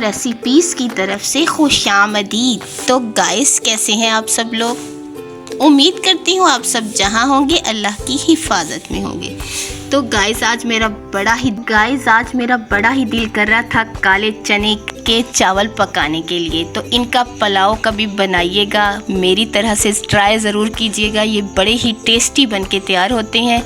Recipes की तरफ से खुशामदीद। तो गाइस, कैसे हैं आप सब लोग? उम्मीद करती हूँ आप सब जहाँ होंगे अल्लाह की हिफाजत में होंगे। तो गाइस, आज मेरा बड़ा ही दिल कर रहा था काले चने के चावल पकाने के लिए। तो इनका पुलाव कभी बनाइएगा, मेरी तरह से ट्राई ज़रूर कीजिएगा। ये बड़े ही टेस्टी बन के तैयार होते हैं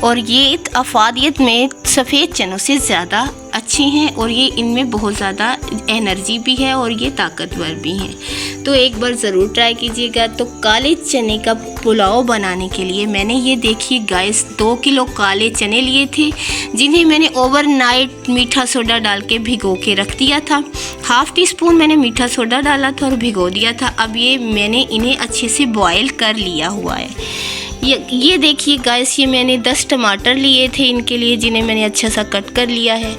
और ये अफादियत में सफ़ेद चनों से ज़्यादा अच्छी हैं और ये इनमें बहुत ज़्यादा एनर्जी भी है और ये ताकतवर भी हैं। तो एक बार ज़रूर ट्राई कीजिएगा। तो काले चने का पुलाव बनाने के लिए मैंने ये देखिए गाइस 2 किलो काले चने लिए थे, जिन्हें मैंने ओवरनाइट मीठा सोडा डाल के भिगो के रख दिया था। हाफ़ टी स्पून मैंने मीठा सोडा डाला था और भिगो दिया था। अब ये मैंने इन्हें अच्छे से बॉयल कर लिया हुआ है। ये देखिए गाइस, ये मैंने 10 टमाटर लिए थे इनके लिए, जिन्हें मैंने अच्छा सा कट कर लिया है।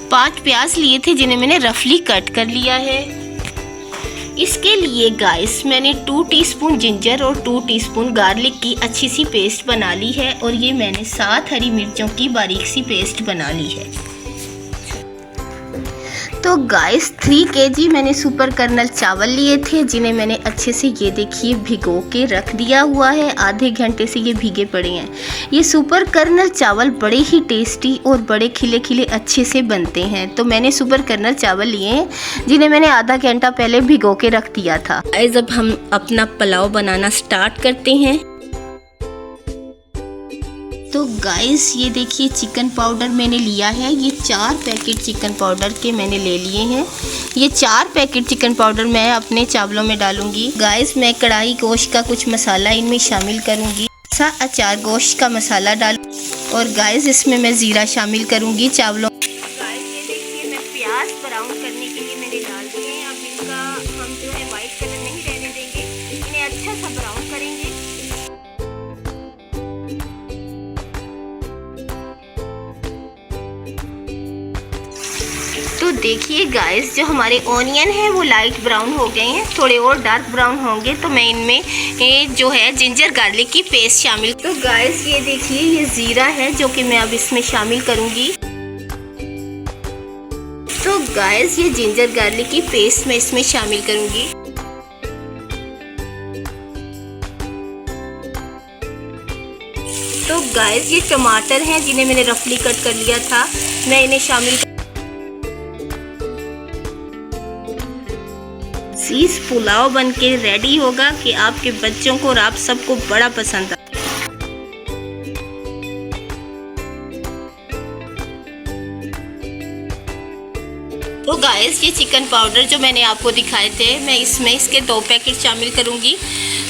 5 प्याज लिए थे, जिन्हें मैंने रफली कट कर लिया है। इसके लिए गाइस मैंने 2 टीस्पून जिंजर और 2 टीस्पून गार्लिक की अच्छी सी पेस्ट बना ली है और ये मैंने 7 हरी मिर्चों की बारीक सी पेस्ट बना ली है। तो गाइस 3 केजी मैंने सुपर कर्नल चावल लिए थे, जिन्हें मैंने अच्छे से ये देखिए भिगो के रख दिया हुआ है। आधे घंटे से ये भीगे पड़े हैं। ये सुपर कर्नल चावल बड़े ही टेस्टी और बड़े खिले खिले अच्छे से बनते हैं। तो मैंने सुपर कर्नल चावल लिए हैं, जिन्हें मैंने आधा घंटा पहले भिगो के रख दिया था। गाइस, अब हम अपना पुलाव बनाना स्टार्ट करते हैं। तो गाइस, ये देखिए चिकन पाउडर मैंने लिया है। ये 4 पैकेट चिकन पाउडर के मैंने ले लिए हैं। ये 4 पैकेट चिकन पाउडर मैं अपने चावलों में डालूंगी। गाइस, मैं कढ़ाई गोश्त का कुछ मसाला इनमें शामिल करूंगी। अचार गोश्त का मसाला डाल और गाइस इसमें मैं ज़ीरा शामिल करूंगी चावलों। गाइस, ये देखिए मैं प्याज ब्राउन करने के लिए मैंने डाल दिए हैं। अब इनका हम जो है वाइट कलर नहीं रहने देंगे, इन्हें अच्छा सा ब्राउन करेंगे। तो देखिए गाइस, जो हमारे ऑनियन है वो लाइट ब्राउन हो गए हैं। थोड़े और डार्क ब्राउन होंगे तो मैं इनमें जो है जिंजर गार्लिक की पेस्ट शामिल। तो गाइस, ये देखिए ये ज़ीरा है जो कि मैं अब इसमें शामिल करूंगी। तो गाइस, ये जिंजर गार्लिक की पेस्ट मैं इसमें शामिल करूंगी। तो गाइस, ये टमाटर हैं जिन्हें मैंने रफली कट कर लिया था, मैं इन्हें शामिल। इस पुलाव बन के रेडी होगा कि आपके बच्चों को और आप सबको बड़ा पसंद आए। तो गाइस, ये चिकन पाउडर जो मैंने आपको दिखाए थे, मैं इसमें इसके 2 पैकेट शामिल करूंगी।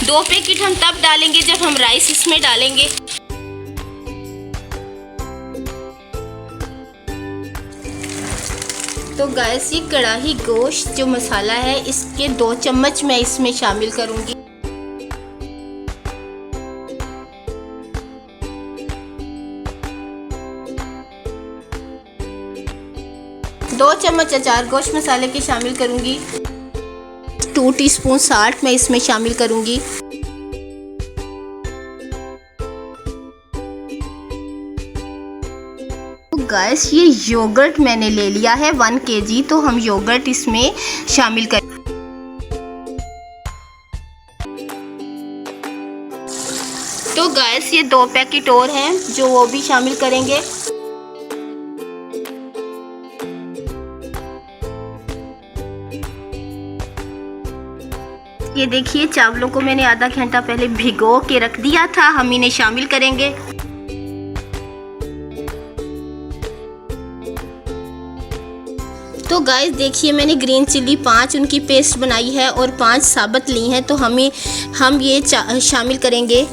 2 पैकेट हम तब डालेंगे जब हम राइस इसमें डालेंगे। तो गाइस, ये कढ़ाई गोश्त जो मसाला है इसके 2 चम्मच मैं इसमें शामिल करूंगी। दो चम्मच अचार गोश्त मसाले के शामिल करूंगी। 2 टीस्पून साल्ट मैं इसमें शामिल करूंगी। गाइस, ये योगर्ट मैंने ले लिया है 1 केजी, तो हम योगर्ट इसमें शामिल करें। तो गाइस, ये 2 पैकेट और हैं जो वो भी शामिल करेंगे। ये देखिए चावलों को मैंने आधा घंटा पहले भिगो के रख दिया था, हम इन्हें शामिल करेंगे। तो गाइस, देखिए मैंने ग्रीन चिल्ली 5 उनकी पेस्ट बनाई है और 5 साबुत ली हैं, तो हम ये शामिल करेंगे।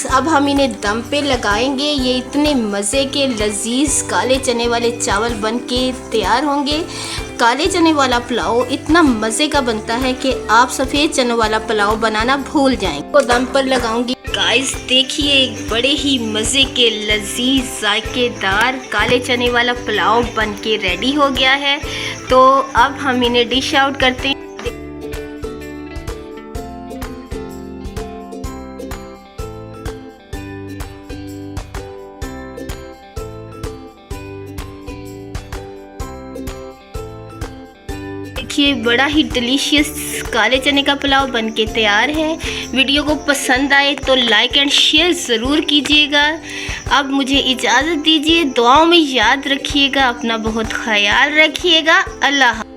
अब हम इन्हें दम पे लगाएंगे। ये इतने मज़े के लजीज काले चने वाले चावल बन के तैयार होंगे। काले चने वाला पुलाव इतना मज़े का बनता है कि आप सफ़ेद चनों वाला पुलाव बनाना भूल जाएं। तो दम पर लगाऊंगी। गाइस, देखिए बड़े ही मज़े के लजीज जायकेदार काले चने वाला पुलाव बन के रेडी हो गया है। तो अब हम इन्हें डिश आउट करते हैं। देखिए बड़ा ही डिलीशियस काले चने का पुलाव बनके तैयार है। वीडियो को पसंद आए तो लाइक एंड शेयर ज़रूर कीजिएगा। अब मुझे इजाज़त दीजिए, दुआओं में याद रखिएगा, अपना बहुत ख्याल रखिएगा। अल्लाह।